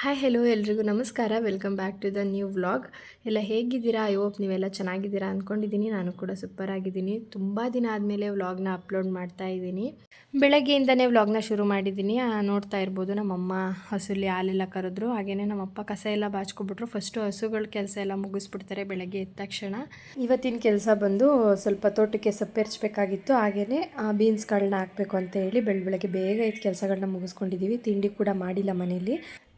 Hi hello ಎಲ್ರಿಗೂ ನಮಸ್ಕಾರ. Welcome back to the new vlog. ಎಲ್ಲ ಹೇಗಿದ್ದೀರಾ? ಐ ಹೋಪ್ ನೀವೆಲ್ಲ ಚೆನ್ನಾಗಿದ್ದೀರಾ ಅಂದ್ಕೊಂಡಿದ್ದೀನಿ. ನಾನು ಕೂಡ ಸೂಪರ್ ಆಗಿದ್ದೀನಿ. ತುಂಬ ದಿನ ಆದಮೇಲೆ ವ್ಲಾಗ್ನ ಅಪ್ಲೋಡ್ ಮಾಡ್ತಾ ಇದ್ದೀನಿ. ಬೆಳಗ್ಗೆಯಿಂದನೇ ವ್ಲಾಗ್ನ ಶುರು ಮಾಡಿದ್ದೀನಿ. ನೋಡ್ತಾ ಇರ್ಬೋದು ನಮ್ಮಮ್ಮ ಹಸುಲಿ ಹಾಲೆಲ್ಲ ಕರೆದ್ರು. ಹಾಗೆಯೇ ನಮ್ಮಪ್ಪ ಕಸ ಎಲ್ಲ ಬಾಚ್ಕೊಬಿಟ್ರು. ಫಸ್ಟು ಹಸುಗಳ ಕೆಲಸ ಎಲ್ಲ ಮುಗಿಸ್ಬಿಡ್ತಾರೆ ಬೆಳಗ್ಗೆ ಎದ್ದ ತಕ್ಷಣ. ಇವತ್ತಿನ ಕೆಲಸ ಬಂದು ಸ್ವಲ್ಪ ತೋಟಕ್ಕೆ ಸೊಪ್ಪೆರ್ಚಬೇಕಾಗಿತ್ತು. ಹಾಗೆಯೇ ಬೀನ್ಸ್ಗಳನ್ನ ಹಾಕಬೇಕು ಅಂತ ಹೇಳಿ ಬೆಳಗ್ಗೆ ಬೇಗ ಇದು ಕೆಲಸಗಳನ್ನ ಮುಗಿಸ್ಕೊಂಡಿದ್ದೀವಿ. ತಿಂಡಿ ಕೂಡ ಮಾಡಿಲ್ಲ ಮನೇಲಿ.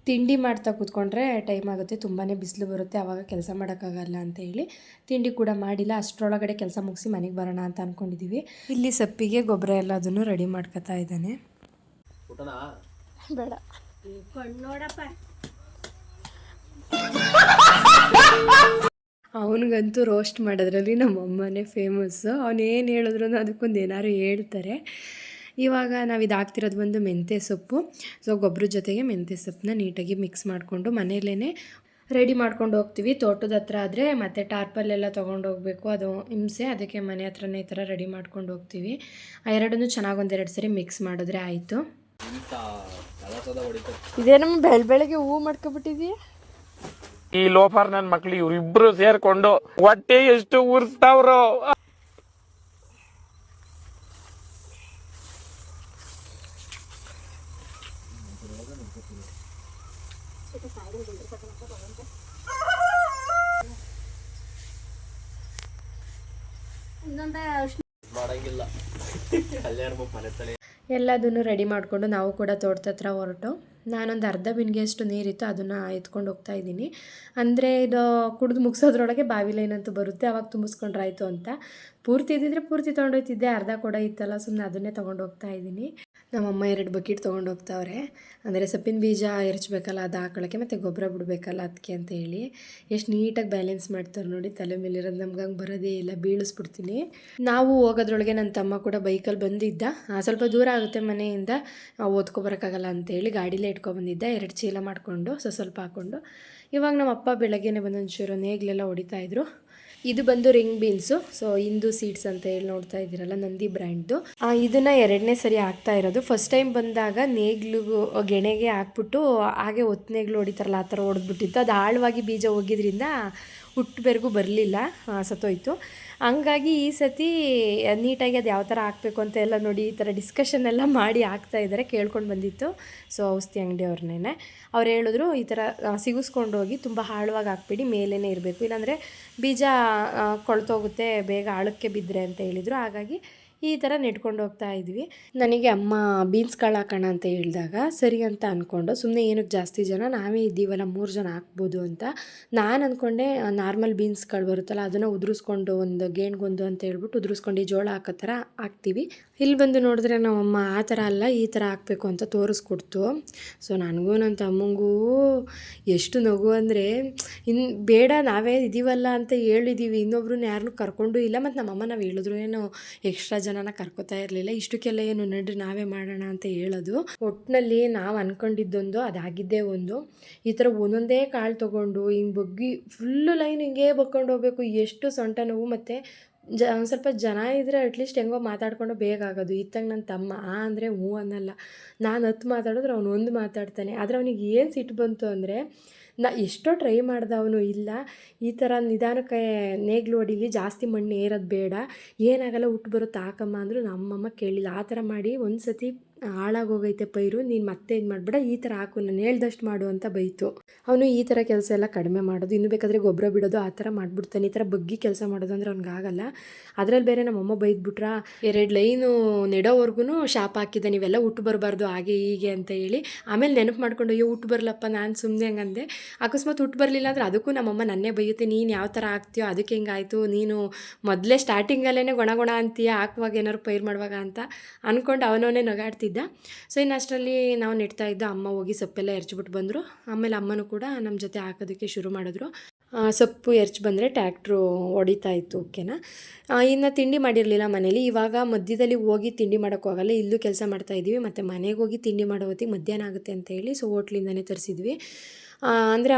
ತಿಂಡಿ ಮಾಡ್ತಾ ಕೂತ್ಕೊಂಡ್ರೆ ಟೈಮ್ ಆಗುತ್ತೆ, ತುಂಬಾ ಬಿಸಿಲು ಬರುತ್ತೆ, ಆವಾಗ ಕೆಲಸ ಮಾಡೋಕ್ಕಾಗಲ್ಲ ಅಂತ ಹೇಳಿ ತಿಂಡಿ ಕೂಡ ಮಾಡಿಲ್ಲ. ಅಷ್ಟರೊಳಗಡೆ ಕೆಲಸ ಮುಗಿಸಿ ಮನೆಗೆ ಬರೋಣ ಅಂತ ಅಂದ್ಕೊಂಡಿದ್ದೀವಿ. ಇಲ್ಲಿ ಸೊಪ್ಪಿಗೆ ಗೊಬ್ಬರ ಎಲ್ಲದನ್ನು ರೆಡಿ ಮಾಡ್ಕೊತಾ ಇದ್ದಾನೆ. ಬೇಡ ಅವನಿಗಂತೂ ರೋಸ್ಟ್ ಮಾಡೋದ್ರಲ್ಲಿ ನಮ್ಮಮ್ಮನೇ ಫೇಮಸ್ಸು. ಅವನೇನು ಹೇಳಿದ್ರು ಅದಕ್ಕೊಂದು ಏನಾದ್ರು ಹೇಳ್ತಾರೆ. ಇವಾಗ ನಾವು ಇದು ಹಾಕ್ತಿರೋದು ಒಂದು ಮೆಂತ್ಯ ಸೊಪ್ಪು. ಸೊ ಗೊಬ್ಬರದ ಜೊತೆಗೆ ಮೆಂತ್ಯ ಸೊಪ್ಪನ್ನ ನೀಟಾಗಿ ಮಿಕ್ಸ್ ಮಾಡಿಕೊಂಡು ಮನೆಯಲ್ಲೇ ರೆಡಿ ಮಾಡ್ಕೊಂಡು ಹೋಗ್ತೀವಿ. ತೋಟದ ಹತ್ರ ಆದರೆ ಮತ್ತೆ ಟಾರ್ಪಲ್ಲೆಲ್ಲ ತೊಗೊಂಡು ಹೋಗಬೇಕು, ಅದು ಹಿಂಸೆ. ಅದಕ್ಕೆ ಮನೆ ಹತ್ರನೇ ಈ ಥರ ರೆಡಿ ಮಾಡ್ಕೊಂಡು ಹೋಗ್ತೀವಿ. ಆ ಎರಡನ್ನೂ ಚೆನ್ನಾಗಿ ಒಂದೆರಡು ಸರಿ ಮಿಕ್ಸ್ ಮಾಡಿದ್ರೆ ಆಯಿತು. ಇದೇನಮ್ಮ ಬೆಳಗ್ಗೆ ಹೂವು ಮಾಡ್ಕೊಬಿಟ್ಟಿದೀಯ? ಈ ಲೋಫರ್ ನನ್ನ ಮಕ್ಳು ಇವ್ರಿಬ್ರು ಸೇರ್ಕೊಂಡು ಹೊಟ್ಟೆ ಎಷ್ಟು ಉರ್ಸ್ತಾವ್ರು. ಎಲ್ಲದನ್ನು ರೆಡಿ ಮಾಡಿಕೊಂಡು ನಾವು ಕೂಡ ತೋಟದ ಹತ್ರ ಹೊರಟು. ನಾನೊಂದು ಅರ್ಧ ಬಿನ್ಗೆಯಷ್ಟು ನೀರಿತ್ತು, ಅದನ್ನು ಎತ್ಕೊಂಡು ಹೋಗ್ತಾ ಇದ್ದೀನಿ. ಅಂದರೆ ಇದು ಕುಡಿದು ಮುಗಿಸೋದ್ರೊಳಗೆ ಬಾವಿ ಲೈನಂತೂ ಬರುತ್ತೆ, ಆವಾಗ ತುಂಬಿಸ್ಕೊಂಡ್ರಾಯ್ತು ಅಂತ. ಪೂರ್ತಿ ಇದ್ದಿದ್ರೆ ಪೂರ್ತಿ ತೊಗೊಂಡೋಗ್ತಿದ್ದೆ, ಅರ್ಧ ಕೂಡ ಇತ್ತಲ್ಲ, ಸುಮ್ಮನೆ ಅದನ್ನೇ ತೊಗೊಂಡು ಹೋಗ್ತಾ ಇದ್ದೀನಿ. ನಮ್ಮಮ್ಮ 2 ಬಕೆಟ್ ತೊಗೊಂಡು ಹೋಗ್ತಾವ್ರೆ. ಅಂದರೆ ಸೊಪ್ಪಿನ ಬೀಜ ಎರಚಬೇಕಲ್ಲ, ಅದು ಹಾಕೊಳ್ಳೋಕ್ಕೆ, ಮತ್ತು ಗೊಬ್ಬರ ಬಿಡಬೇಕಲ್ಲ ಅದಕ್ಕೆ ಅಂತ ಹೇಳಿ. ಎಷ್ಟು ನೀಟಾಗಿ ಬ್ಯಾಲೆನ್ಸ್ ಮಾಡ್ತಾರೆ ನೋಡಿ. ತಲೆ ಮೇಲಿರೋದು ನಮ್ಗೆ ಹಂಗೆ ಬರೋದೇ ಇಲ್ಲ, ಬೀಳಿಸ್ಬಿಡ್ತೀನಿ. ನಾವು ಹೋಗೋದ್ರೊಳಗೆ ನನ್ನ ತಮ್ಮ ಕೂಡ ಬೈಕಲ್ಲಿ ಬಂದಿದ್ದ. ಸ್ವಲ್ಪ ದೂರ ಆಗುತ್ತೆ ಮನೆಯಿಂದ, ಓದ್ಕೊಬರೋಕ್ಕಾಗಲ್ಲ ಅಂತೇಳಿ ಗಾಡೀಲೇ ಇಟ್ಕೊಬಂದಿದ್ದ. 2 ಚೀಲ ಮಾಡಿಕೊಂಡು ಸ್ವಲ್ಪ ಹಾಕ್ಕೊಂಡು. ಇವಾಗ ನಮ್ಮ ಅಪ್ಪ ಬೆಳಗ್ಗೆನೇ ಬಂದು ಒಂಚೂರು ನೇಗ್ಲೆಲ್ಲ ಹೊಡಿತಾಯಿದ್ರು. ಇದು ಬಂದು ರಿಂಗ್ ಬೀನ್ಸು. ಸೊ ಇಂದು ಸೀಡ್ಸ್ ಅಂತ ಹೇಳಿ ನೋಡ್ತಾ ಇದ್ದೀರಲ್ಲ, ನಂದಿ ಬ್ರ್ಯಾಂಡ್ದು. ಇದನ್ನು 2ನೇ ಸರಿ ಹಾಕ್ತಾ ಇರೋದು. ಫಸ್ಟ್ ಟೈಮ್ ಬಂದಾಗ ನೇಗ್ಲಿಗೂ ಗೆಣೆಗೆ ಹಾಕ್ಬಿಟ್ಟು ಹಾಗೆ ನೇಗ್ಲು ಹೊಡಿತಾರಲ್ಲ, ಆ ಥರ ಹೊಡೆದ್ಬಿಟ್ಟಿತ್ತು. ಅದು ಆಳವಾಗಿ ಬೀಜ ಹೋಗಿದ್ರಿಂದ ಹುಟ್ಟುವರೆಗೂ ಬರಲಿಲ್ಲ, ಸತ್ತೋಯ್ತು. ಹಂಗಾಗಿ ಈ ಸತಿ ನೀಟಾಗಿ ಅದು ಯಾವ ಥರ ಹಾಕಬೇಕು ಅಂತ ಎಲ್ಲ ನೋಡಿ ಈ ಥರ ಡಿಸ್ಕಷನ್ ಎಲ್ಲ ಮಾಡಿ ಹಾಕ್ತಾ ಇದ್ದಾರೆ. ಕೇಳ್ಕೊಂಡು ಬಂದಿತ್ತು. ಸೊ ಔಷಧಿ ಅಂಗಡಿಯವ್ರನ್ನೇ ಅವ್ರು ಹೇಳಿದ್ರು, ಈ ಥರ ಸಿಗಿಸ್ಕೊಂಡು ಹೋಗಿ ತುಂಬ ಆಳವಾಗಿ ಹಾಕ್ಬಿಡಿ, ಮೇಲೇ ಇರಬೇಕು, ಇಲ್ಲಾಂದರೆ ಬೀಜ ಕೊಳ್ತೋಗುತ್ತೆ ಬೇಗ ಆಳಕ್ಕೆ ಬಿದ್ದರೆ ಅಂತ ಹೇಳಿದರು. ಹಾಗಾಗಿ ಈ ಥರ ನೆಟ್ಕೊಂಡು ಹೋಗ್ತಾ ಇದ್ವಿ. ನನಗೆ ಅಮ್ಮ ಬೀನ್ಸ್ ಕಾಳು ಹಾಕೋಣ ಅಂತ ಹೇಳಿದಾಗ ಸರಿ ಅಂತ ಅಂದ್ಕೊಂಡು, ಸುಮ್ಮನೆ ಏನಕ್ಕೆ ಜಾಸ್ತಿ ಜನ, ನಾವೇ ಇದ್ದೀವಲ್ಲ 3 ಜನ ಹಾಕ್ಬೋದು ಅಂತ ನಾನು ಅಂದ್ಕೊಂಡೆ. ನಾರ್ಮಲ್ ಬೀನ್ಸ್ ಕಾಳು ಬರುತ್ತಲ್ಲ, ಅದನ್ನು ಉದುರಿಸ್ಕೊಂಡು ಒಂದು ಗೇಣ್ಗೊಂದು ಅಂತ ಹೇಳ್ಬಿಟ್ಟು ಉದುರಿಸ್ಕೊಂಡು ಜೋಳ ಹಾಕೋ ಥರ ಹಾಕ್ತೀವಿ. ಇಲ್ಲಿ ಬಂದು ನೋಡಿದ್ರೆ ನಮ್ಮಮ್ಮ ಆ ಥರ ಅಲ್ಲ, ಈ ಥರ ಹಾಕಬೇಕು ಅಂತ ತೋರಿಸ್ಕೊಡ್ತು. ಸೊ ನನಗೂ ನನ್ನ ತಮ್ಮಂಗೂ ಎಷ್ಟು ನಗು ಅಂದರೆ, ಬೇಡ ನಾವೇ ಇದ್ದೀವಲ್ಲ ಅಂತ ಹೇಳಿದ್ದೀವಿ, ಇನ್ನೊಬ್ರನ್ನ ಯಾರನ್ನೂ ಕರ್ಕೊಂಡು ಇಲ್ಲ. ಮತ್ತು ನಮ್ಮಮ್ಮ ನಾವು ಹೇಳಿದ್ರು ಏನು ಎಕ್ಸ್ಟ್ರಾ ಜನನ ಕರ್ಕೋತಾ ಇರಲಿಲ್ಲ. ಇಷ್ಟಕ್ಕೆಲ್ಲ ಏನು ನಡ್ರಿ ನಾವೇ ಮಾಡೋಣ ಅಂತ ಹೇಳೋದು. ಒಟ್ಟಿನಲ್ಲಿ ನಾವು ಅಂದ್ಕೊಂಡಿದ್ದೊಂದು ಅದಾಗಿದ್ದೇ ಒಂದು. ಈ ಥರ ಒಂದೊಂದೇ ಕಾಳು ತೊಗೊಂಡು ಹಿಂಗೆ ಬಗ್ಗಿ ಫುಲ್ಲು ಲೈನ್ ಹಿಂಗೆ ಬಗ್ಕೊಂಡು ಹೋಗ್ಬೇಕು. ಎಷ್ಟು ಸೊಂಟ ನೋವು. ಮತ್ತು ಒಂದು ಸ್ವಲ್ಪ ಜನ ಇದ್ದರೆ ಅಟ್ಲೀಸ್ಟ್ ಹೆಂಗೋ ಮಾತಾಡ್ಕೊಂಡು ಬೇಗ ಆಗೋದು. ಇತ್ತಾಗ ನನ್ನ ತಮ್ಮ ಅಂದರೆ ಹ್ಞೂ ಅನ್ನಲ್ಲ. ನಾನು 10 ಮಾತಾಡಿದ್ರೆ ಅವನು 1 ಮಾತಾಡ್ತಾನೆ. ಆದರೆ ಅವನಿಗೆ ಏನು ಸಿಟ್ಟು ಬಂತು ಅಂದರೆ, ಎಷ್ಟೋ ಟ್ರೈ ಮಾಡ್ದೆ ಅವನು, ಇಲ್ಲ ಈ ಥರ ನಿಧಾನಕ್ಕೆ ನೇಗ್ಲು ಹೊಡೀಲಿ, ಜಾಸ್ತಿ ಮಣ್ಣು ಏರೋದು ಬೇಡ, ಏನಾಗಲ್ಲ ಹುಟ್ಟು ಬರುತ್ತೆ ಹಾಕಮ್ಮ ಅಂದರು. ನಮ್ಮಮ್ಮ ಕೇಳಿಲ್ಲ. ಆ ಥರ ಮಾಡಿ ಒಂದು ಸತಿ ಹಾಳಾಗೋಗೈತೆ ಪೈರು, ನೀನು ಮತ್ತೆ ಇದು ಮಾಡಿಬಿಡ, ಈ ಥರ ಹಾಕು, ನಾನು ಹೇಳ್ದಷ್ಟು ಮಾಡು ಅಂತ ಬೈತು. ಅವನು ಈ ಥರ ಕೆಲಸ ಎಲ್ಲ ಕಡಿಮೆ ಮಾಡೋದು, ಇನ್ನೂ ಬೇಕಾದರೆ ಗೊಬ್ಬರ ಬಿಡೋದು ಆ ಥರ ಮಾಡಿಬಿಡ್ತಾನೆ. ಈ ಥರ ಬಗ್ಗಿ ಕೆಲಸ ಮಾಡೋದು ಅಂದರೆ ಅವ್ನಿಗಾಗಲ್ಲ. ಅದರಲ್ಲಿ ಬೇರೆ ನಮ್ಮಮ್ಮ ಬೈದ್ಬಿಟ್ರ, 2 ಲೈನು ನೆಡೋವರೆಗೂ ಶಾಪ್ ಹಾಕಿದ್ದೆ, ನೀವೆಲ್ಲ ಹುಟ್ಟು ಬರಬಾರ್ದು ಹಾಗೆ ಹೀಗೆ ಅಂತ ಹೇಳಿ. ಆಮೇಲೆ ನೆನಪು ಮಾಡ್ಕೊಂಡು, ಅಯ್ಯೋ ಹುಟ್ಟು ಬರಲಪ್ಪ, ನಾನು ಸುಮ್ಮನೆ ಹಂಗಂದೆ. ಅಕಸ್ಮಾತ್ ಹುಟ್ಟು ಬರಲಿಲ್ಲ ಅಂದರೆ ಅದಕ್ಕೂ ನಮ್ಮಮ್ಮ ನನ್ನೇ ಬೈಯುತ್ತೆ, ನೀನು ಯಾವ ಥರ ಹಾಕ್ತೀಯೋ ಅದಕ್ಕೆ ಹಿಂಗಾಯಿತು, ನೀನು ಮೊದಲೇ ಸ್ಟಾರ್ಟಿಂಗಲ್ಲೇ ಗೊಣ ಅಂತೀಯ, ಹಾಕುವಾಗ ಏನಾದ್ರು ಪೈರು ಮಾಡುವಾಗ ಅಂತ ಅಂದ್ಕೊಂಡು ಅವನವನೇ ನಗಾಡ್ತಿದ್ದ. ಸೊ ಇನ್ನು ಅಷ್ಟರಲ್ಲಿ ನಾವು ನೆಡ್ತಾ ಇದ್ದ, ಅಮ್ಮ ಹೋಗಿ ಸೊಪ್ಪೆಲ್ಲ ಎರಚಿಬಿಟ್ಟು ಬಂದರು. ಆಮೇಲೆ ಅಮ್ಮನೂ ಕೂಡ ನಮ್ಮ ಜೊತೆ ಹಾಕೋದಕ್ಕೆ ಶುರು ಮಾಡಿದ್ರು. ಸೊಪ್ಪು ಎರ್ಚ್ ಬಂದರೆ ಟ್ಯಾಕ್ಟ್ರು ಹೊಡಿತಾ ಇತ್ತು. ಓಕೆನಾ. ಇನ್ನು ತಿಂಡಿ ಮಾಡಿರಲಿಲ್ಲ ಮನೇಲಿ. ಇವಾಗ ಮಧ್ಯದಲ್ಲಿ ಹೋಗಿ ತಿಂಡಿ ಮಾಡೋಕ್ಕೆ ಹೋಗಲ್ಲ, ಇಲ್ಲೂ ಕೆಲಸ ಮಾಡ್ತಾಯಿದ್ದೀವಿ. ಮತ್ತು ಮನೆಗೆ ಹೋಗಿ ತಿಂಡಿ ಮಾಡೋ ಹೊತ್ತಿಗೆ ಮಧ್ಯಾಹ್ನ ಆಗುತ್ತೆ ಅಂತ ಹೇಳಿ ಸೊ ಹೋಟ್ಲಿಂದನೇ ತರಿಸಿದ್ವಿ. ಅಂದರೆ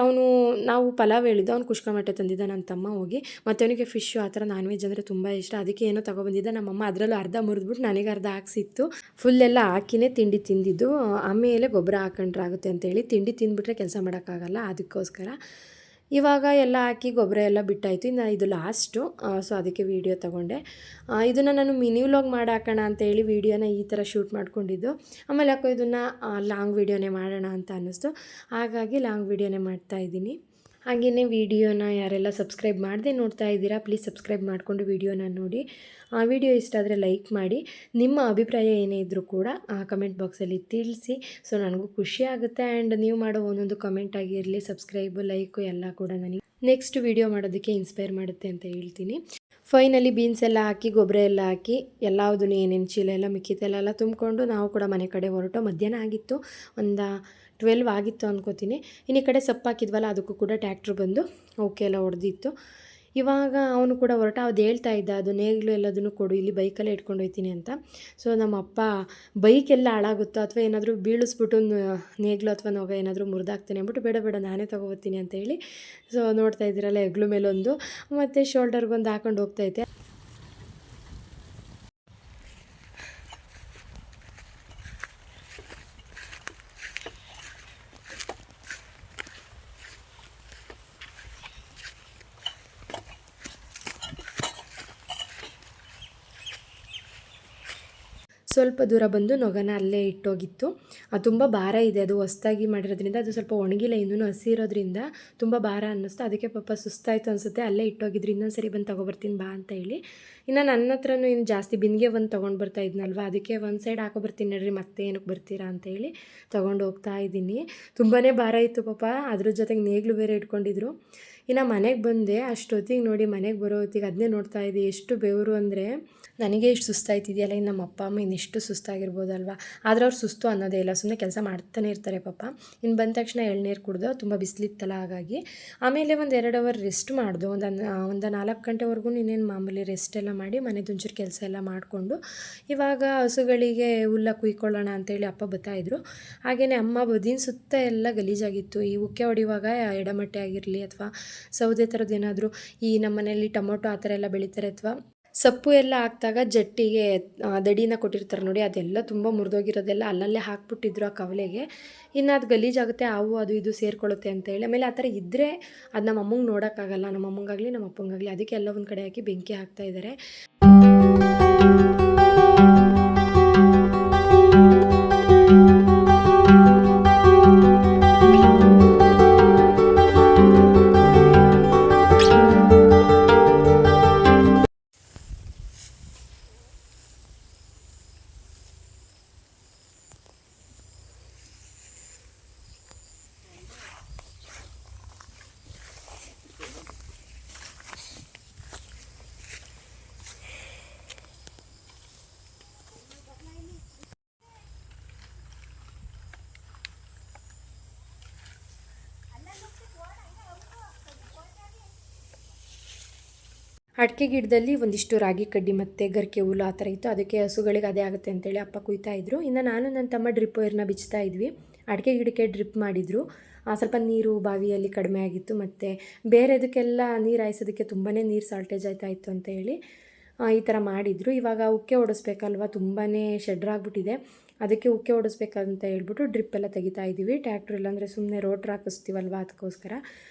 ನಾವು ಪಲಾವ್ ಹೇಳಿದ್ದು, ಅವ್ನು ಕುಷ್ಕಮಟ್ಟೆ ತಂದಿದ್ದ ನನ್ನ ತಮ್ಮ ಹೋಗಿ. ಮತ್ತು ಅವನಿಗೆ ಫಿಶ್ಶು ಆ ಥರ ನಾನ್ ವೆಜ್ ಅಂದರೆ ತುಂಬ ಇಷ್ಟ. ಅದಕ್ಕೆ ಏನೋ ತೊಗೊಬಂದಿದ್ದ. ನಮ್ಮಮ್ಮ ಅದರಲ್ಲೂ ಅರ್ಧ ಮುರಿದ್ಬಿಟ್ಟು ನನಗೆ ಅರ್ಧ ಹಾಕ್ಸಿತ್ತು. ಫುಲ್ಲೆಲ್ಲ ಹಾಕಿನೇ ತಿಂಡಿ ತಿಂದಿದ್ದು. ಆಮೇಲೆ ಗೊಬ್ಬರ ಹಾಕೊಂಡ್ರೆ ಆಗುತ್ತೆ ಅಂತೇಳಿ ತಿಂಡಿ ತಿಂದುಬಿಟ್ರೆ ಕೆಲಸ ಮಾಡೋಕ್ಕಾಗಲ್ಲ, ಅದಕ್ಕೋಸ್ಕರ ಇವಾಗ ಎಲ್ಲ ಹಾಕಿ ಗೊಬ್ಬರ ಎಲ್ಲ ಬಿಟ್ಟಾಯಿತು. ಇನ್ನು ಇದು ಲಾಸ್ಟು, ಸೊ ಅದಕ್ಕೆ ವೀಡಿಯೋ ತೊಗೊಂಡೆ. ಇದನ್ನು ನಾನು ಮಿನಿ ವ್ಲಾಗ್ ಮಾಡಿ ಹಾಕೋಣ ಅಂತೇಳಿ ವೀಡಿಯೋನ ಈ ಥರ ಶೂಟ್ ಮಾಡ್ಕೊಂಡಿದ್ದು. ಆಮೇಲೆ ಯಾಕೋ ಇದನ್ನು ಲಾಂಗ್ ವೀಡಿಯೋನೇ ಮಾಡೋಣ ಅಂತ ಅನ್ನಿಸ್ತು, ಹಾಗಾಗಿ ಲಾಂಗ್ ವೀಡಿಯೋನೇ ಮಾಡ್ತಾಯಿದ್ದೀನಿ. ಹಾಗೆಯೇ ವೀಡಿಯೋನ ಯಾರೆಲ್ಲ ಸಬ್ಸ್ಕ್ರೈಬ್ ಮಾಡದೆ ನೋಡ್ತಾ ಇದ್ದೀರಾ, ಪ್ಲೀಸ್ ಸಬ್ಸ್ಕ್ರೈಬ್ ಮಾಡಿಕೊಂಡು ವೀಡಿಯೋನ ನೋಡಿ. ಆ ವಿಡಿಯೋ ಇಷ್ಟ ಆದರೆ ಲೈಕ್ ಮಾಡಿ. ನಿಮ್ಮ ಅಭಿಪ್ರಾಯ ಏನೇ ಇದ್ದರೂ ಕೂಡ ಕಮೆಂಟ್ ಬಾಕ್ಸಲ್ಲಿ ತಿಳಿಸಿ. ಸೊ ನನಗೂ ಖುಷಿ ಆಗುತ್ತೆ. ಆ್ಯಂಡ್ ನೀವು ಮಾಡೋ ಒಂದೊಂದು ಕಮೆಂಟ್ ಆಗಿರಲಿ, ಸಬ್ಸ್ಕ್ರೈಬು, ಲೈಕು ಎಲ್ಲ ಕೂಡ ನನಗೆ ನೆಕ್ಸ್ಟ್ ವೀಡಿಯೋ ಮಾಡೋದಕ್ಕೆ ಇನ್ಸ್ಪೈರ್ ಮಾಡುತ್ತೆ ಅಂತ ಹೇಳ್ತೀನಿ. ಫೈನಲಿ ಬೀನ್ಸ್ ಎಲ್ಲ ಹಾಕಿ ಗೊಬ್ಬರ ಎಲ್ಲ ಹಾಕಿ ಎಲ್ಲದನ್ನು ಏನೇನು ಚೀಲ ಎಲ್ಲ ಮಿಕ್ಕಿದ್ದೆಲ್ಲ ತುಂಬಿಕೊಂಡು ನಾವು ಕೂಡ ಮನೆ ಕಡೆ ಹೊರಟು. ಮಧ್ಯಾಹ್ನ ಆಗಿತ್ತು, ಒಂದು 12 ಆಗಿತ್ತು ಅಂದ್ಕೋತೀನಿ. ಇನ್ನು ಈ ಕಡೆ ಸೊಪ್ಪು ಹಾಕಿದ್ವಲ್ಲ, ಅದಕ್ಕೂ ಕೂಡ ಟ್ಯಾಕ್ಟ್ರು ಬಂದು ಓಕೆ ಎಲ್ಲ ಹೊಡೆದಿತ್ತು. ಇವಾಗ ಅವನು ಕೂಡ ಹೊರಟ. ಅದು ಹೇಳ್ತಾ ಇದ್ದ, ಅದು ನೇಗಿಲು ಎಲ್ಲದನ್ನು ಕೊಡು, ಇಲ್ಲಿ ಬೈಕಲ್ಲೇ ಇಟ್ಕೊಂಡು ಹೋಗ್ತೀನಿ ಅಂತ. ಸೊ ನಮ್ಮಪ್ಪ ಬೈಕೆಲ್ಲ ಹಾಳಾಗುತ್ತೋ ಅಥವಾ ಏನಾದರೂ ಬೀಳಿಸ್ಬಿಟ್ಟು ನೇಗಿಲು ಅಥವಾ ನೋಗ ಏನಾದರೂ ಮುರಿದಾಗ್ತಾನೆ ಅಂದ್ಬಿಟ್ಟು ಬೇಡ ಬೇಡ ನಾನೇ ತೊಗೊಬರ್ತೀನಿ ಅಂತ ಹೇಳಿ, ಸೊ ನೋಡ್ತಾ ಇದ್ದೀರಲ್ಲ ಹೆಗ್ಲು ಮೇಲೊಂದು ಮತ್ತು ಶೋಲ್ಡರ್ಗೊಂದು ಹಾಕೊಂಡು ಹೋಗ್ತೈತೆ. ಸ್ವಲ್ಪ ದೂರ ಬಂದು ನೊಗನ ಅಲ್ಲೇ ಇಟ್ಟೋಗಿತ್ತು. ತುಂಬ ಭಾರ ಇದೆ, ಅದು ಹೊಸ್ದಾಗಿ ಮಾಡಿರೋದ್ರಿಂದ ಅದು ಸ್ವಲ್ಪ ಒಣಗಿಲ್ಲ, ಇನ್ನೂ ಹಸಿ ಇರೋದ್ರಿಂದ ತುಂಬ ಭಾರ ಅನ್ನಿಸ್ತು. ಅದಕ್ಕೆ ಪಾಪ ಸುಸ್ತಾಯಿತು ಅನಿಸುತ್ತೆ, ಅಲ್ಲೇ ಇಟ್ಟೋಗಿದ್ರು. ಇನ್ನೊಂದು ಸರಿ ಬಂದು ತೊಗೊಬರ್ತೀನಿ ಬಾ ಅಂತ ಹೇಳಿ. ಇನ್ನು ನನ್ನ ಹತ್ರನೂ ಇನ್ನು ಜಾಸ್ತಿ ಬಿನ್ಗೆ ಒಂದು ತೊಗೊಂಡು ಬರ್ತಾ ಇದ್ನಲ್ವ, ಅದಕ್ಕೆ ಒಂದು ಸೈಡ್ ಹಾಕೊಬರ್ತೀನಿ ನಡ್ರಿ, ಮತ್ತೆ ಏನಕ್ಕೆ ಬರ್ತೀರಾ ಅಂತೇಳಿ ತೊಗೊಂಡು ಹೋಗ್ತಾ ಇದ್ದೀನಿ. ತುಂಬಾ ಭಾರ ಇತ್ತು ಪಾಪ, ಅದ್ರ ಜೊತೆಗೆ ನೇಗ್ಲು ಬೇರೆ ಇಟ್ಕೊಂಡಿದ್ರು. ಇನ್ನು ಮನೆಗೆ ಬಂದೆ. ಅಷ್ಟೊತ್ತಿಗೆ ನೋಡಿ, ಮನೆಗೆ ಬರೋ ಹೊತ್ತಿಗೆ ಅದನ್ನೇ ನೋಡ್ತಾ ಇದ್ದೆ, ಎಷ್ಟು ಬೆವರು ಅಂದರೆ ನನಗೆ ಇಷ್ಟು ಸುಸ್ತಾಯ್ತಿದೆಯಲ್ಲ, ಇನ್ನು ನಮ್ಮ ಅಪ್ಪ ಅಮ್ಮ ಇನ್ನೆಷ್ಟು ಸುಸ್ತಾಗಿರ್ಬೋದಲ್ವ. ಆದರೆ ಅವ್ರು ಸುಸ್ತು ಅನ್ನೋದೇ ಇಲ್ಲ, ಸುಮ್ಮನೆ ಕೆಲಸ ಮಾಡ್ತಾನೆ ಇರ್ತಾರೆ ಪಾಪ. ಇನ್ನು ಬಂದ ತಕ್ಷಣ ಎಳ್ನೀರು ಕುಡ್ದು, ತುಂಬ ಬಿಸಿಲಿತ್ತಲ್ಲ ಹಾಗಾಗಿ. ಆಮೇಲೆ ಒಂದು 2 ಅವರ್ ರೆಸ್ಟ್ ಮಾಡ್ದು. ಒಂದು 4 ಗಂಟೆವರೆಗೂ ಇನ್ನೇನು ಮಾಮೂಲಿ ರೆಸ್ಟ್ ಎಲ್ಲ ಮಾಡಿ ಮನೆದೊಂಚೂರು ಕೆಲಸ ಎಲ್ಲ ಮಾಡಿಕೊಂಡು ಇವಾಗ ಹಸುಗಳಿಗೆ ಹುಲ್ಲ ಕುಯ್ಕೊಳ್ಳೋಣ ಅಂತೇಳಿ ಅಪ್ಪ ಬರ್ತಾಯಿದ್ರು. ಹಾಗೆಯೇ ಅಮ್ಮ ಬದಿನ ಸುತ್ತ ಎಲ್ಲ ಗಲೀಜಾಗಿತ್ತು. ಈ ಉಕ್ಕೆ ಹೊಡಿವಾಗ ಎಡಮಟ್ಟೆ ಆಗಿರಲಿ ಅಥವಾ ಸೌದೆ ಥರದ್ದು ಏನಾದರೂ, ಈ ನಮ್ಮ ಮನೆಯಲ್ಲಿ ಟೊಮೊಟೊ ಆ ಥರ ಎಲ್ಲ ಬೆಳೀತಾರೆ, ಅಥವಾ ಸೊಪ್ಪು ಎಲ್ಲ ಹಾಕಿದಾಗ ಜಟ್ಟಿಗೆ ದಡಿನ ಕೊಟ್ಟಿರ್ತಾರೆ ನೋಡಿ, ಅದೆಲ್ಲ ತುಂಬ ಮುರಿದೋಗಿರೋದೆಲ್ಲ ಅಲ್ಲಲ್ಲೇ ಹಾಕ್ಬಿಟ್ಟಿದ್ರು ಆ ಕವಲೆಗೆ. ಇನ್ನು ಅದು ಗಲೀಜಾಗುತ್ತೆ, ಹಾವು ಅದು ಇದು ಸೇರಿಕೊಳ್ಳುತ್ತೆ ಅಂತೇಳಿ. ಆಮೇಲೆ ಆ ಥರ ಇದ್ದರೆ ಅದು ನಮ್ಮ ಅಮ್ಮಂಗೆ ನೋಡೋಕ್ಕಾಗಲ್ಲ, ನಮ್ಮ ಅಮ್ಮಂಗಾಗಲಿ ನಮ್ಮ ಅಪ್ಪಂಗಾಗಲಿ. ಅದಕ್ಕೆ ಎಲ್ಲ ಒಂದು ಕಡೆ ಹಾಕಿ ಬೆಂಕಿ ಹಾಕ್ತಾಯಿದ್ದಾರೆ. ಅಡಿಕೆ ಗಿಡದಲ್ಲಿ ಒಂದಿಷ್ಟು ರಾಗಿ ಕಡ್ಡಿ ಮತ್ತು ಗರಿಕೆ ಹುಲ್ಲು ಆ ಥರ ಇತ್ತು. ಅದಕ್ಕೆ ಹಸುಗಳಿಗೆ ಅದೇ ಆಗುತ್ತೆ ಅಂತೇಳಿ ಅಪ್ಪ ಕುಯ್ತಾಯಿದ್ರು. ಇನ್ನು ನಾನು ನನ್ನ ತಮ್ಮ ಡ್ರಿಪ್ ವೈರ್ನ ಬಿಚ್ತಾ ಇದ್ವಿ. ಅಡಿಕೆ ಗಿಡಕ್ಕೆ ಡ್ರಿಪ್ ಮಾಡಿದರು. ಸ್ವಲ್ಪ ನೀರು ಬಾವಿಯಲ್ಲಿ ಕಡಿಮೆ ಆಗಿತ್ತು, ಮತ್ತು ಬೇರೆದಕ್ಕೆಲ್ಲ ನೀರು ಹಾಯಿಸೋದಕ್ಕೆ ತುಂಬಾ ನೀರು ಶಾರ್ಟೇಜ್ ಆಯ್ತಾಯಿತ್ತು ಅಂತ ಹೇಳಿ ಈ ಥರ ಮಾಡಿದರು. ಇವಾಗ ಉಕ್ಕೆ ಓಡಿಸ್ಬೇಕಲ್ವ, ತುಂಬಾ ಶೆಡ್ರಾಗ್ಬಿಟ್ಟಿದೆ. ಅದಕ್ಕೆ ಉಕ್ಕೆ ಓಡಿಸ್ಬೇಕಂತ ಹೇಳ್ಬಿಟ್ಟು ಡ್ರಿಪ್ ಎಲ್ಲ ತೆಗಿತಾ ಇದ್ದೀವಿ. ಟ್ಯಾಕ್ಟ್ರ್ ಇಲ್ಲಾಂದರೆ ಸುಮ್ಮನೆ ರೋಟ್ರ್ ಹಾಕಿಸ್ತೀವಲ್ವ, ಅದಕ್ಕೋಸ್ಕರ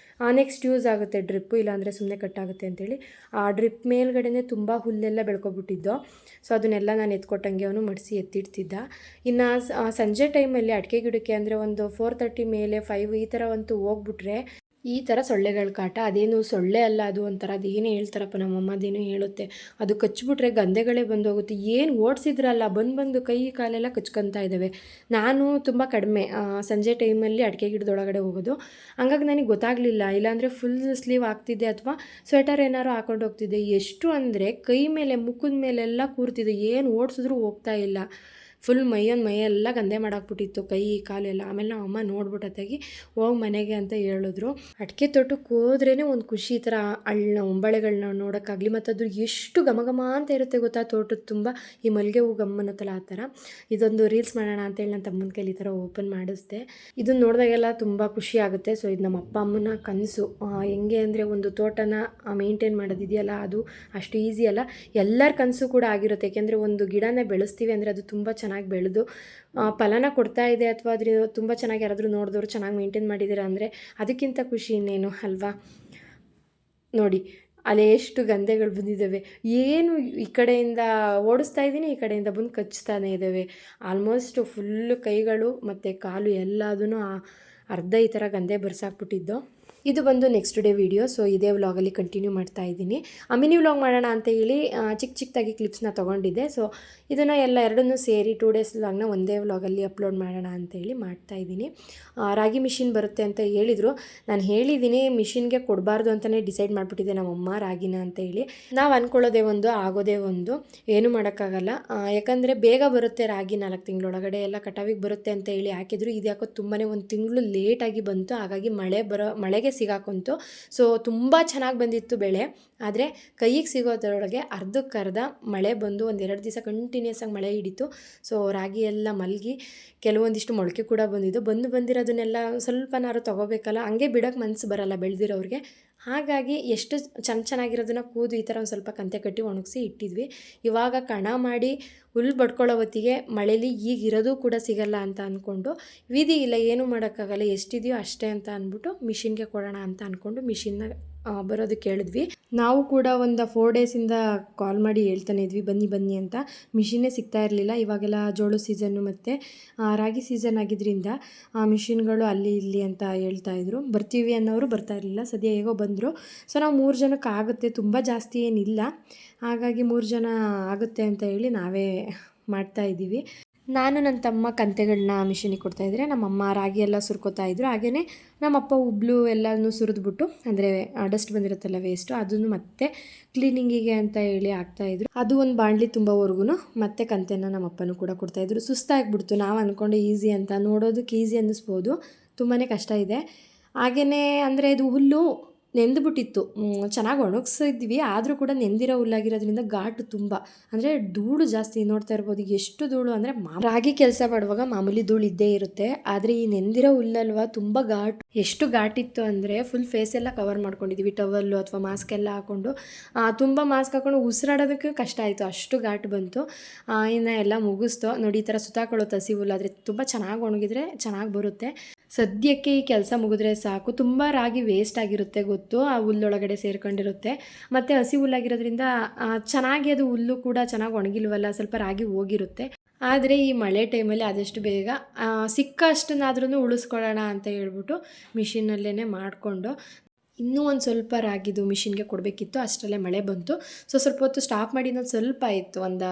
ನೆಕ್ಸ್ಟ್ ಯೂಸ್ ಆಗುತ್ತೆ ಡ್ರಿಪ್ಪು, ಇಲ್ಲಾಂದರೆ ಸುಮ್ಮನೆ ಕಟ್ಟಾಗುತ್ತೆ ಅಂತೇಳಿ. ಆ ಡ್ರಿಪ್ ಮೇಲ್ಗಡೆ ತುಂಬ ಹುಲ್ಲೆಲ್ಲ ಬೆಳ್ಕೊಬಿಟ್ಟಿದ್ದೋ. ಸೊ ಅದನ್ನೆಲ್ಲ ನಾನು ಎತ್ಕೊಟ್ಟಂಗೆ ಅವನು ಮಡಿಸಿ ಎತ್ತಿಡ್ತಿದ್ದ. ಇನ್ನು ಸಂಜೆ ಟೈಮಲ್ಲಿ ಅಡಿಕೆ ಗಿಡಕ್ಕೆ ಅಂದರೆ ಒಂದು 4:30 ಮೇಲೆ 5 ಈ ಥರ ಅಂತೂ ಹೋಗ್ಬಿಟ್ರೆ ಈ ಥರ ಸೊಳ್ಳೆಗಳ ಕಾಟ. ಅದೇನು ಸೊಳ್ಳೆ ಅಲ್ಲ, ಅದು ಒಂಥರ ಅದೇನೇ ಹೇಳ್ತಾರಪ್ಪ ನಮ್ಮಮ್ಮ, ಅದೇನೋ ಹೇಳುತ್ತೆ. ಅದು ಕಚ್ಚಿಬಿಟ್ರೆ ಗಂಧೆಗಳೇ ಬಂದೋಗುತ್ತೆ. ಏನು ಓಡಿಸಿದ್ರಲ್ಲ ಬಂದು ಕೈ ಕಾಲೆಲ್ಲ ಕಚ್ಕೊತಾ ಇದ್ದಾವೆ. ನಾನು ತುಂಬ ಕಡಿಮೆ ಸಂಜೆ ಟೈಮಲ್ಲಿ ಅಡಿಕೆ ಗಿಡದೊಳಗಡೆ ಹೋಗೋದು, ಹಂಗಾಗಿ ನನಗೆ ಗೊತ್ತಾಗಲಿಲ್ಲ. ಇಲ್ಲಾಂದರೆ ಫುಲ್ ಸ್ಲೀವ್ ಆಗ್ತಿದ್ದೆ ಅಥವಾ ಸ್ವೆಟರ್ ಏನಾರು ಹಾಕೊಂಡು ಹೋಗ್ತಿದ್ದೆ. ಎಷ್ಟು ಅಂದರೆ ಕೈ ಮೇಲೆ ಮುಖದ ಮೇಲೆಲ್ಲ ಕೂರ್ತಿದ್ದೆ, ಏನು ಓಡಿಸಿದ್ರೂ ಹೋಗ್ತಾ ಇಲ್ಲ. ಫುಲ್ ಮೈಯೆಲ್ಲ ಗಂದೆ ಮಾಡಾಕ್ಬಿಟ್ಟಿತ್ತು, ಕೈ ಕಾಲು ಎಲ್ಲ. ಆಮೇಲೆ ನಾವು ಅಮ್ಮ ನೋಡ್ಬಿಟ್ಟತ್ತಾಗಿ ಹೋಗಿ ಮನೆಗೆ ಅಂತ ಹೇಳಿದ್ರು. ಅಡಿಕೆ ತೋಟಕ್ಕೆ ಹೋದ್ರೇ ಒಂದು ಖುಷಿ, ಈ ಥರ ಒಂಬಳೆಗಳನ್ನ ನೋಡೋಕ್ಕಾಗಲಿ, ಮತ್ತು ಅದು ಎಷ್ಟು ಘಮ ಅಂತ ಇರುತ್ತೆ ಗೊತ್ತಾ ತೋಟದ ತುಂಬ. ಈ ಮಲ್ಲಿಗೆ ಹೂ ಗಮ್ಮನತ್ತಲ್ಲ ಆ ಥರ. ಇದೊಂದು ರೀಲ್ಸ್ ಮಾಡೋಣ ಅಂತೇಳಿ ನನ್ನ ತಮ್ಮನ ಕೈಲಿ ಈ ಥರ ಓಪನ್ ಮಾಡಿಸ್ದೆ. ಇದನ್ನು ನೋಡಿದಾಗೆಲ್ಲ ತುಂಬ ಖುಷಿ ಆಗುತ್ತೆ. ಸೊ ಇದು ನಮ್ಮ ಅಪ್ಪ ಅಮ್ಮನ ಕನಸು. ಹೆಂಗೆ ಅಂದರೆ ಒಂದು ತೋಟನ ಮೇಂಟೈನ್ ಮಾಡೋದಿದೆಯಲ್ಲ, ಅದು ಅಷ್ಟು ಈಸಿ ಅಲ್ಲ. ಎಲ್ಲರ ಕನಸು ಕೂಡ ಆಗಿರುತ್ತೆ. ಯಾಕೆಂದರೆ ಒಂದು ಗಿಡನ ಬೆಳೆಸ್ತೀವಿ ಅಂದರೆ ಅದು ತುಂಬ ಚೆನ್ನಾಗಿ ಬೆಳೆದು ಫಲನ ಕೊಡ್ತಾ ಇದೆ, ಅಥವಾ ಅದ್ರ ತುಂಬ ಚೆನ್ನಾಗಿ ಯಾರಾದರೂ ನೋಡಿದವರು ಚೆನ್ನಾಗಿ ಮೇಂಟೈನ್ ಮಾಡಿದ್ದೀರಾ ಅಂದರೆ ಅದಕ್ಕಿಂತ ಖುಷಿ ಇನ್ನೇನು ಅಲ್ವಾ. ನೋಡಿ ಅಲ್ಲಿ ಎಷ್ಟು ಗಂಧೆಗಳು ಬಂದಿದ್ದಾವೆ. ಏನು ಈ ಕಡೆಯಿಂದ ಓಡಿಸ್ತಾ ಇದ್ದೀನಿ, ಈ ಕಡೆಯಿಂದ ಬಂದು ಕಚ್ತಾನೆ ಇದ್ದಾವೆ. ಆಲ್ಮೋಸ್ಟ್ ಫುಲ್ಲು ಕೈಗಳು ಮತ್ತು ಕಾಲು ಎಲ್ಲದೂ ಅರ್ಧ ಈ ಥರ ಗಂಧೆ ಬರ್ಸಾಕ್ಬಿಟ್ಟಿದ್ದು. ಇದು ಬಂದು ನೆಕ್ಸ್ಟ್ ಡೇ ವಿಡಿಯೋ. ಸೊ ಇದೇ ವ್ಲಾಗಲ್ಲಿ ಕಂಟಿನ್ಯೂ ಮಾಡ್ತಾ ಇದ್ದೀನಿ. ಮಿನಿ ವ್ಲಾಗ್ ಮಾಡೋಣ ಅಂತ ಹೇಳಿ ಚಿಕ್ಕದಾಗಿ ಕ್ಲಿಪ್ಸ್ನ ತೊಗೊಂಡಿದ್ದೆ. ಸೊ ಇದನ್ನು ಎರಡನ್ನೂ ಸೇರಿ 2 ಡೇಸ್ ವ್ಲಾಗ್ನ ಒಂದೇ ವ್ಲಾಗಲ್ಲಿ ಅಪ್ಲೋಡ್ ಮಾಡೋಣ ಅಂತೇಳಿ ಮಾಡ್ತಾಯಿದ್ದೀನಿ. ರಾಗಿ ಮಿಷಿನ್ ಬರುತ್ತೆ ಅಂತ ಹೇಳಿದರು. ನಾನು ಹೇಳಿದ್ದೀನಿ ಮಿಷಿನ್ಗೆ ಕೊಡಬಾರ್ದು ಅಂತಲೇ ಡಿಸೈಡ್ ಮಾಡಿಬಿಟ್ಟಿದ್ದೆ ನಮ್ಮಮ್ಮ ರಾಗಿನ ಅಂತ ಹೇಳಿ. ನಾವು ಅಂದ್ಕೊಳ್ಳೋದೇ ಒಂದು, ಆಗೋದೇ ಒಂದು, ಏನೂ ಮಾಡೋಕ್ಕಾಗಲ್ಲ. ಯಾಕಂದರೆ ಬೇಗ ಬರುತ್ತೆ ರಾಗಿ, 4 ತಿಂಗಳೊಳಗಡೆ ಎಲ್ಲ ಕಟಾವಿಗೆ ಬರುತ್ತೆ ಅಂತ ಹೇಳಿ ಹಾಕಿದ್ರು. ಇದು ಯಾಕೋ ತುಂಬಾ 1 ತಿಂಗಳು ಲೇಟಾಗಿ ಬಂತು. ಹಾಗಾಗಿ ಮಳೆಗೆ ಸಿಗಾಕೊಂತು. ಸೊ ತುಂಬ ಚೆನ್ನಾಗಿ ಬಂದಿತ್ತು ಬೆಳೆ. ಆದರೆ ಕೈಗೆ ಸಿಗೋದ್ರೊಳಗೆ ಅರ್ಧಕ್ಕರ್ಧ ಮಳೆ ಬಂದು 1-2 ದಿವಸ ಕಂಟಿನ್ಯೂಸ್ ಆಗಿ ಮಳೆ ಹಿಡಿತು. ಸೊ ರಾಗಿ ಎಲ್ಲ ಮಲಗಿ ಕೆಲವೊಂದಿಷ್ಟು ಮೊಳಕೆ ಕೂಡ ಬಂದಿರೋದನ್ನೆಲ್ಲ ಸ್ವಲ್ಪನಾರು ತೊಗೋಬೇಕಲ್ಲ, ಹಂಗೆ ಬಿಡೋಕ್ಕೆ ಮನಸ್ಸು ಬರಲ್ಲ ಬೆಳೆದಿರೋರಿಗೆ. ಹಾಗಾಗಿ ಎಷ್ಟು ಚೆನ್ನಾಗಿರೋದನ್ನ ಕೂದು ಈ ಥರ ಒಂದು ಸ್ವಲ್ಪ ಕಂತೆ ಕಟ್ಟಿ ಒಣಗಿಸಿ ಇಟ್ಟಿದ್ವಿ. ಇವಾಗ ಕಣ ಮಾಡಿ ಹುಲ್ಲು ಬಡ್ಕೊಳ್ಳೋ ಹೊತ್ತಿಗೆ ಮಳೇಲಿ ಈಗಿರೋದು ಕೂಡ ಸಿಗಲ್ಲ ಅಂತ ಅಂದ್ಕೊಂಡು, ವಿಧಿ ಇಲ್ಲ, ಏನೂ ಮಾಡೋಕ್ಕಾಗಲ್ಲ, ಎಷ್ಟಿದೆಯೋ ಅಷ್ಟೇ ಅಂತ ಅಂದ್ಬಿಟ್ಟು ಮಿಷಿನ್ಗೆ ಕೊಡೋಣ ಅಂತ ಅಂದ್ಕೊಂಡು ಮಿಷಿನ್ನ ಬರೋದಕ್ಕೆ ಹೇಳಿದ್ವಿ. ನಾವು ಕೂಡ ಒಂದು 4 ಡೇಸಿಂದ ಕಾಲ್ ಮಾಡಿ ಹೇಳ್ತಾನೆ ಇದ್ವಿ ಬನ್ನಿ ಅಂತ. ಮಿಷಿನ್ನೇ ಸಿಗ್ತಾ ಇರಲಿಲ್ಲ. ಇವಾಗೆಲ್ಲ ಜೋಳು ಸೀಸನ್ನು ಮತ್ತು ರಾಗಿ ಸೀಸನ್ ಆಗಿದ್ದರಿಂದ ಮಿಷಿನ್ಗಳು ಅಲ್ಲಿ ಇಲ್ಲಿ ಅಂತ ಹೇಳ್ತಾಯಿದ್ರು. ಬರ್ತೀವಿ ಅನ್ನೋರು ಬರ್ತಾ ಇರಲಿಲ್ಲ. ಸದ್ಯ ಹೇಗೋ ಬಂದರು. ಸೊ ನಾವು 3 ಜನಕ್ಕೆ ಆಗುತ್ತೆ, ತುಂಬ ಜಾಸ್ತಿ ಏನಿಲ್ಲ. ಹಾಗಾಗಿ 3 ಜನ ಆಗುತ್ತೆ ಅಂತ ಹೇಳಿ ನಾವೇ ಮಾಡ್ತಾಯಿದ್ದೀವಿ. ನಾನು ನನ್ನ ತಮ್ಮ ಕಂತೆಗಳನ್ನ ಮಿಷಿನಿಗೆ ಕೊಡ್ತಾಯಿದ್ರೆ, ನಮ್ಮಮ್ಮ ರಾಗಿ ಎಲ್ಲ ಸುರ್ಕೋತಾಯಿದ್ರು. ಹಾಗೆಯೇ ನಮ್ಮಪ್ಪ ಉಬ್ಲು ಎಲ್ಲನೂ ಸುರಿದ್ಬಿಟ್ಟು, ಅಂದರೆ ಡಸ್ಟ್ ಬಂದಿರುತ್ತಲ್ಲ ವೇಸ್ಟು, ಅದನ್ನು ಮತ್ತೆ ಕ್ಲೀನಿಂಗಿಗೆ ಅಂತ ಹೇಳಿ ಹಾಕ್ತಾಯಿದ್ರು. ಅದು ಒಂದು ಬಾಣಲಿ ತುಂಬವರೆಗೂ ಮತ್ತೆ ಕಂತೆನ ನಮ್ಮಪ್ಪನೂ ಕೂಡ ಕೊಡ್ತಾಯಿದ್ರು. ಸುಸ್ತಾಗಿಬಿಡ್ತು. ನಾವು ಅಂದ್ಕೊಂಡೆ ಈಸಿ ಅಂತ, ನೋಡೋದಕ್ಕೆ ಈಸಿ ಅನ್ನಿಸ್ಬೋದು, ತುಂಬಾ ಕಷ್ಟ ಇದೆ. ಹಾಗೆಯೇ ಅಂದರೆ ಇದು ಹುಲ್ಲು ನೆಂದುಬಿಟ್ಟಿತ್ತು. ಚೆನ್ನಾಗಿ ಒಣಗಿಸಿದ್ವಿ, ಆದರೂ ಕೂಡ ನೆಂದಿರೋ ಹುಲ್ಲಾಗಿರೋದ್ರಿಂದ ಘಾಟು ತುಂಬ, ಅಂದರೆ ಧೂಳು ಜಾಸ್ತಿ. ನೋಡ್ತಾ ಇರ್ಬೋದು ಎಷ್ಟು ಧೂಳು ಅಂದರೆ, ರಾಗಿ ಕೆಲಸ ಮಾಡುವಾಗ ಮಾಮೂಲಿ ಧೂಳು ಇದ್ದೇ ಇರುತ್ತೆ. ಆದರೆ ಈ ನೆಂದಿರೋ ಹುಲ್ಲಲ್ವ ತುಂಬ ಘಾಟು. ಎಷ್ಟು ಘಾಟಿತ್ತು ಅಂದರೆ ಫುಲ್ ಫೇಸ್ ಎಲ್ಲ ಕವರ್ ಮಾಡ್ಕೊಂಡಿದ್ವಿ, ಟವಲ್ಲು ಅಥವಾ ಮಾಸ್ಕ್ ಎಲ್ಲ ಹಾಕ್ಕೊಂಡು. ತುಂಬ ಮಾಸ್ಕ್ ಹಾಕ್ಕೊಂಡು ಉಸಿರಾಡೋದಕ್ಕೆ ಕಷ್ಟ ಆಯಿತು, ಅಷ್ಟು ಘಾಟು ಬಂತು. ಇನ್ನು ಎಲ್ಲ ಮುಗಿಸ್ತೋ ನೋಡಿ. ಈ ಥರ ಸುತ್ತಾಕೊಳ್ಳೋ ಹಸಿ ಹುಲ್ಲು ಆದರೆ ತುಂಬ ಚೆನ್ನಾಗಿ ಒಣಗಿದ್ರೆ ಚೆನ್ನಾಗಿ ಬರುತ್ತೆ. ಸದ್ಯಕ್ಕೆ ಈ ಕೆಲಸ ಮುಗಿದ್ರೆ ಸಾಕು. ತುಂಬ ರಾಗಿ ವೇಸ್ಟ್ ಆಗಿರುತ್ತೆ ಗೊತ್ತು, ಆ ಹುಲ್ಲೊಳಗಡೆ ಸೇರ್ಕೊಂಡಿರುತ್ತೆ. ಮತ್ತು ಹಸಿ ಹುಲ್ಲಾಗಿರೋದ್ರಿಂದ ಚೆನ್ನಾಗಿ ಅದು ಹುಲ್ಲು ಕೂಡ ಚೆನ್ನಾಗಿ ಒಣಗಿಲ್ವಲ್ಲ, ಸ್ವಲ್ಪ ರಾಗಿ ಹೋಗಿರುತ್ತೆ. ಆದರೆ ಈ ಮಳೆ ಟೈಮಲ್ಲಿ ಆದಷ್ಟು ಬೇಗ ಸಿಕ್ಕಷ್ಟನ್ನಾದ್ರೂ ಉಳಿಸ್ಕೊಳ್ಳೋಣ ಅಂತ ಹೇಳ್ಬಿಟ್ಟು ಮಿಷಿನಲ್ಲೇ ಮಾಡಿಕೊಂಡು, ಇನ್ನೂ ಒಂದು ಸ್ವಲ್ಪ ರಾಗಿದು ಮಿಷಿನ್ಗೆ ಕೊಡಬೇಕಿತ್ತು. ಅಷ್ಟರಲ್ಲೇ ಮಳೆ ಬಂತು. ಸೊ ಸ್ವಲ್ಪ ಹೊತ್ತು ಸ್ಟಾಪ್ ಮಾಡಿ ಇನ್ನೊಂದು ಸ್ವಲ್ಪ ಇತ್ತು, ಒಂದು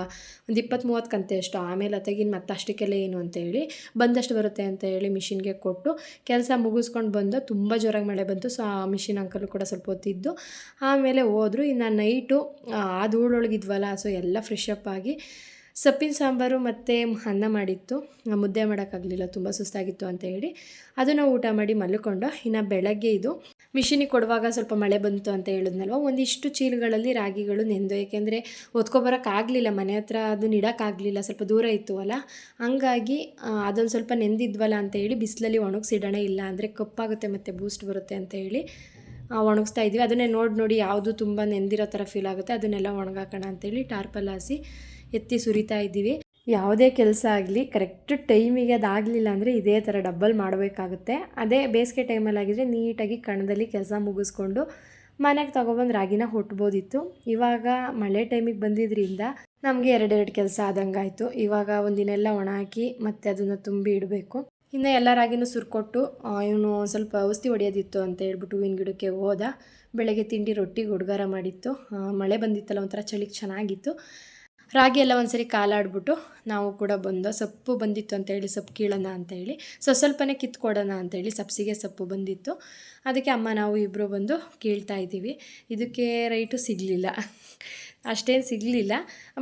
20-30 ಕಂತೆ ಅಷ್ಟು. ಆಮೇಲೆ ತೆಗಿನ್ ಮತ್ತೆ ಅಷ್ಟಕ್ಕೆಲ್ಲ ಏನು ಅಂತ ಹೇಳಿ ಬಂದಷ್ಟು ಬರುತ್ತೆ ಅಂತ ಹೇಳಿ ಮಿಷಿನ್ಗೆ ಕೊಟ್ಟು ಕೆಲಸ ಮುಗಿಸ್ಕೊಂಡು ಬಂದು. ತುಂಬ ಜೋರಾಗಿ ಮಳೆ ಬಂತು. ಸೊ ಆ ಮಿಷಿನ್ ಅಂಕಲು ಕೂಡ ಸ್ವಲ್ಪ ಹೊತ್ತಿದ್ದು ಆಮೇಲೆ ಹೋದರು. ಇನ್ನು ನೈಟು ಆ ಧೂಳೊಳಗಿದ್ವಲ್ಲ, ಸೊ ಎಲ್ಲ ಫ್ರೆಶ್ ಅಪ್ ಆಗಿ ಸೊಪ್ಪಿನ ಸಾಂಬಾರು ಮತ್ತು ಅನ್ನ ಮಾಡಿತ್ತು. ಮುದ್ದೆ ಮಾಡೋಕ್ಕಾಗಲಿಲ್ಲ, ತುಂಬ ಸುಸ್ತಾಗಿತ್ತು ಅಂತ ಹೇಳಿ ಅದನ್ನು ಊಟ ಮಾಡಿ ಮಲ್ಕೊಂಡು. ಇನ್ನು ಬೆಳಗ್ಗೆ ಇದು ಮಿಷಿನಿಗೆ ಕೊಡುವಾಗ ಸ್ವಲ್ಪ ಮಳೆ ಬಂತು ಅಂತ ಹೇಳಿದ್ನಲ್ವ, ಒಂದಿಷ್ಟು ಚೀಲಗಳಲ್ಲಿ ರಾಗಿಗಳು ನೆಂದು, ಏಕೆಂದರೆ ಹೊತ್ಕೊಬರೋಕ್ಕಾಗಲಿಲ್ಲ, ಮನೆ ಹತ್ರ ಅದು ಇಡೋಕ್ಕಾಗಲಿಲ್ಲ, ಸ್ವಲ್ಪ ದೂರ ಇತ್ತು ಅಲ್ಲ. ಹಂಗಾಗಿ ಅದೊಂದು ಸ್ವಲ್ಪ ನೆಂದಿದ್ವಲ್ಲ ಅಂತ ಹೇಳಿ ಬಿಸಿಲಲ್ಲಿ ಒಣಗಿಸಿಡೋಣ, ಇಲ್ಲ ಅಂದರೆ ಕಪ್ಪಾಗುತ್ತೆ ಮತ್ತು ಬೂಸ್ಟ್ ಬರುತ್ತೆ ಅಂತ ಹೇಳಿ ಒಣಗಿಸ್ತಾ ಇದ್ವಿ. ಅದನ್ನೇ ನೋಡಿ ಯಾವುದು ತುಂಬ ನೆಂದಿರೋ ಥರ ಫೀಲ್ ಆಗುತ್ತೆ ಅದನ್ನೆಲ್ಲ ಒಣಗಾಕೋಣ ಅಂತೇಳಿ ಟಾರ್ಪಲ್ ಹಾಸಿ ಎತ್ತಿ ಸುರಿತಾ ಇದ್ದೀವಿ. ಯಾವುದೇ ಕೆಲಸ ಆಗಲಿ ಕರೆಕ್ಟ್ ಟೈಮಿಗೆ ಅದಾಗಲಿಲ್ಲ ಅಂದರೆ ಇದೇ ಥರ ಡಬ್ಬಲ್ ಮಾಡಬೇಕಾಗುತ್ತೆ. ಅದೇ ಬೇಸಿಗೆ ಟೈಮಲ್ಲಿ ಆಗಿದ್ರೆ ನೀಟಾಗಿ ಕಣದಲ್ಲಿ ಕೆಲಸ ಮುಗಿಸ್ಕೊಂಡು ಮನೆಗೆ ತೊಗೊಬಂದು ರಾಗಿನ ಹೊಟ್ಬೋದಿತ್ತು. ಇವಾಗ ಮಳೆ ಟೈಮಿಗೆ ಬಂದಿದ್ದರಿಂದ ನಮಗೆ 2 ಕೆಲಸ ಆದಂಗಾಯಿತು. ಇವಾಗ ಒಂದಿನೆಲ್ಲ ಒಣ ಹಾಕಿ ಮತ್ತು ಅದನ್ನು ತುಂಬಿ ಇಡಬೇಕು. ಇನ್ನು ಎಲ್ಲ ರಾಗಿನೂ ಸುರ್ಕೊಟ್ಟು ಇವನು ಸ್ವಲ್ಪ ಔಷಧಿ ಹೊಡೆಯೋದಿತ್ತು ಅಂತ ಹೇಳ್ಬಿಟ್ಟು ಹೂವಿನ ಗಿಡಕ್ಕೆ ಹೋದ. ಬೆಳಗ್ಗೆ ತಿಂಡಿ ರೊಟ್ಟಿಗೆ ಹುಡುಗಾರ ಮಾಡಿತ್ತು. ಮಳೆ ಬಂದಿತ್ತಲ್ಲ, ಒಂಥರ ಚಳಿಗೆ ಚೆನ್ನಾಗಿತ್ತು. ರಾಗಿ ಎಲ್ಲ ಒಂದ್ಸರಿ ಕಾಲಾಡ್ಬಿಟ್ಟು ನಾವು ಕೂಡ ಬಂದೋ. ಸೊಪ್ಪು ಬಂದಿತ್ತು ಅಂತೇಳಿ ಸೊಪ್ಪು ಕೀಳೋಣ ಅಂತೇಳಿ ಸ್ವಲ್ಪನೇ ಕಿತ್ಕೊಡೋಣ ಅಂತೇಳಿ ಸಬ್ಸಿಗೆ ಸೊಪ್ಪು ಬಂದಿತ್ತು. ಅದಕ್ಕೆ ಅಮ್ಮ ನಾವು ಇಬ್ಬರು ಬಂದು ಕೀಳ್ತಾ ಇದ್ದೀವಿ. ಇದಕ್ಕೆ ರೈಟು ಸಿಗಲಿಲ್ಲ, ಅಷ್ಟೇನು ಸಿಗಲಿಲ್ಲ.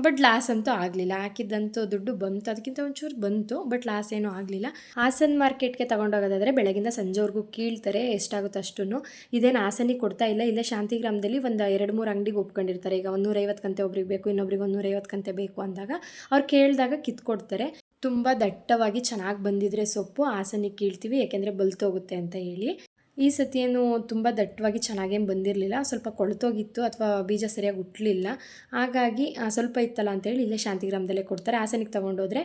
ಬಟ್ ಲಾಸ್ ಅಂತೂ ಆಗಲಿಲ್ಲ. ಹಾಕಿದ್ದಂತೂ ದುಡ್ಡು ಬಂತು, ಅದಕ್ಕಿಂತ ಒಂಚೂರು ಬಂತು, ಬಟ್ ಲಾಸ್ ಏನೂ ಆಗಲಿಲ್ಲ. ಹಾಸನ್ ಮಾರ್ಕೆಟ್ಗೆ ತೊಗೊಂಡೋಗೋದಾದರೆ ಬೆಳಗಿಂದ ಸಂಜೆವರೆಗೂ ಕೀಳ್ತಾರೆ, ಎಷ್ಟಾಗುತ್ತೆ ಅಷ್ಟು. ಇದೇನು ಹಾಸನಿಗೆ ಕೊಡ್ತಾ ಇಲ್ಲ, ಇಲ್ಲೇ ಶಾಂತಿಗ್ರಾಮದಲ್ಲಿ ಒಂದು 2-3 ಅಂಗಡಿಗೆ ಒಪ್ಕೊಂಡಿರ್ತಾರೆ. ಈಗ 150 ಕಂತೆ ಒಬ್ರಿಗೆ ಬೇಕು, ಇನ್ನೊಬ್ರಿಗೆ 150 ಕಂತೆ ಬೇಕು ಅಂದಾಗ ಅವ್ರು ಕೇಳಿದಾಗ ಕಿತ್ಕೊಡ್ತಾರೆ. ತುಂಬ ದಟ್ಟವಾಗಿ ಚೆನ್ನಾಗಿ ಬಂದಿದ್ರೆ ಸೊಪ್ಪು ಹಾಸನಿಗೆ ಕೀಳ್ತೀವಿ, ಯಾಕೆಂದರೆ ಬಲ್ತೋಗುತ್ತೆ ಅಂತ ಹೇಳಿ. ಈ ಸತಿ ಏನು ತುಂಬ ದಟ್ಟವಾಗಿ ಚೆನ್ನಾಗೇನು ಬಂದಿರಲಿಲ್ಲ, ಸ್ವಲ್ಪ ಕೊಳ್ತೋಗಿತ್ತು ಅಥವಾ ಬೀಜ ಸರಿಯಾಗಿ ಹುಟ್ಟಲಿಲ್ಲ. ಹಾಗಾಗಿ ಸ್ವಲ್ಪ ಇತ್ತಲ್ಲ ಅಂತೇಳಿ ಇಲ್ಲೇ ಶಾಂತಿಗ್ರಾಮದಲ್ಲೇ ಕೊಡ್ತಾರೆ. ಹಾಸನಿಗೆ ತೊಗೊಂಡೋದ್ರೆ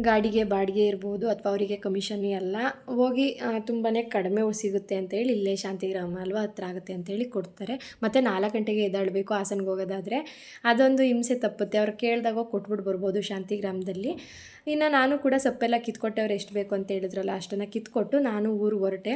ಗಾಡಿಗೆ ಬಾಡಿಗೆ ಇರ್ಬೋದು ಅಥವಾ ಅವರಿಗೆ ಕಮಿಷನ್ ಎಲ್ಲ ಹೋಗಿ ತುಂಬಾ ಕಡಿಮೆ ಸಿಗುತ್ತೆ ಅಂತೇಳಿ ಇಲ್ಲೇ ಶಾಂತಿಗ್ರಾಮ ಅಲ್ವಾ, ಹತ್ರ ಆಗುತ್ತೆ ಅಂತೇಳಿ ಕೊಡ್ತಾರೆ. ಮತ್ತು 4 ಗಂಟೆಗೆ ಎದ್ದೇಳಬೇಕು ಹಾಸನಿಗೆ ಹೋಗೋದಾದರೆ, ಅದೊಂದು ಹಿಂಸೆ ತಪ್ಪುತ್ತೆ. ಅವ್ರು ಕೇಳಿದಾಗ ಕೊಟ್ಬಿಟ್ಟು ಬರ್ಬೋದು ಶಾಂತಿಗ್ರಾಮದಲ್ಲಿ. ಇನ್ನು ನಾನು ಕೂಡ ಸೊಪ್ಪೆಲ್ಲ ಕಿತ್ಕೊಟ್ಟೆ, ಅವ್ರು ಎಷ್ಟು ಬೇಕು ಅಂತ ಹೇಳಿದ್ರಲ್ಲ ಅಷ್ಟನ್ನು ಕಿತ್ಕೊಟ್ಟು ನಾನು ಊರಿಗೆ ಹೊರಟೆ.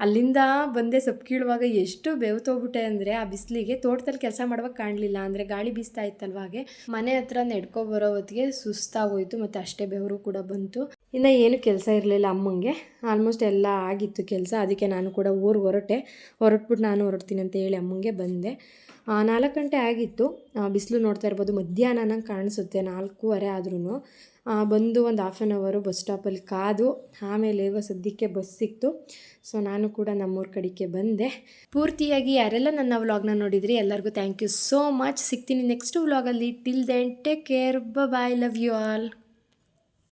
ಅಲ್ಲಿಂದ ಬಂದೆ, ಸೊಪ್ಪು ಕೀಳುವಾಗ ಎಷ್ಟು ಬೆವ್ತೋಗ್ಬಿಟ್ಟೆ ಅಂದರೆ ಆ ಬಿಸಿಲಿಗೆ ತೋಟದಲ್ಲಿ ಕೆಲಸ ಮಾಡುವಾಗ ಕಾಣಲಿಲ್ಲ, ಅಂದರೆ ಗಾಳಿ ಬೀಸ್ತಾ ಇತ್ತಲ್ವ. ಹಾಗೆ ಮನೆ ಹತ್ರ ನಡ್ಕೊಬರೋ ಹೊತ್ತಿಗೆ ಸುಸ್ತಾಗೋಯ್ತು, ಮತ್ತು ಅಷ್ಟೇ ಬೆವರು ಕೂಡ ಬಂತು. ಇನ್ನು ಏನು ಕೆಲಸ ಇರಲಿಲ್ಲ ಅಮ್ಮಂಗೆ, ಆಲ್ಮೋಸ್ಟ್ ಎಲ್ಲ ಆಗಿತ್ತು ಕೆಲಸ. ಅದಕ್ಕೆ ನಾನು ಕೂಡ ಊರಿಗೆ ಹೊರಟ್ಬಿಟ್ಟು ನಾನು ಹೊರಡ್ತೀನಿ ಅಂತ ಹೇಳಿ ಅಮ್ಮಂಗೆ ಬಂದೆ. 4 ಗಂಟೆ ಆಗಿತ್ತು, ಬಿಸಿಲು ನೋಡ್ತಾ ಇರ್ಬೋದು, ಮಧ್ಯಾಹ್ನ ನಂಗೆ ಕಾಣಿಸುತ್ತೆ 4:15 ಆದ್ರೂ. ಬಂದು ಒಂದು 1/2 ಅವರ್ ಬಸ್ ಸ್ಟಾಪಲ್ಲಿ ಕಾದು ಆಮೇಲೆ ಸದ್ಯಕ್ಕೆ ಬಸ್ ಸಿಕ್ತು. ಸೊ ನಾನು ಕೂಡ ನಮ್ಮೂರ ಕಡೆಗೆ ಬಂದೆ. ಪೂರ್ತಿಯಾಗಿ ಯಾರೆಲ್ಲ ನನ್ನ ವ್ಲಾಗ್ನ ನೋಡಿದ್ರಿ ಎಲ್ಲರಿಗೂ ಥ್ಯಾಂಕ್ ಯು ಸೋ ಮಚ್. ಸಿಗ್ತೀನಿ ನೆಕ್ಸ್ಟ್ ವ್ಲಾಗಲ್ಲಿ. Till then take care, bye, love you all.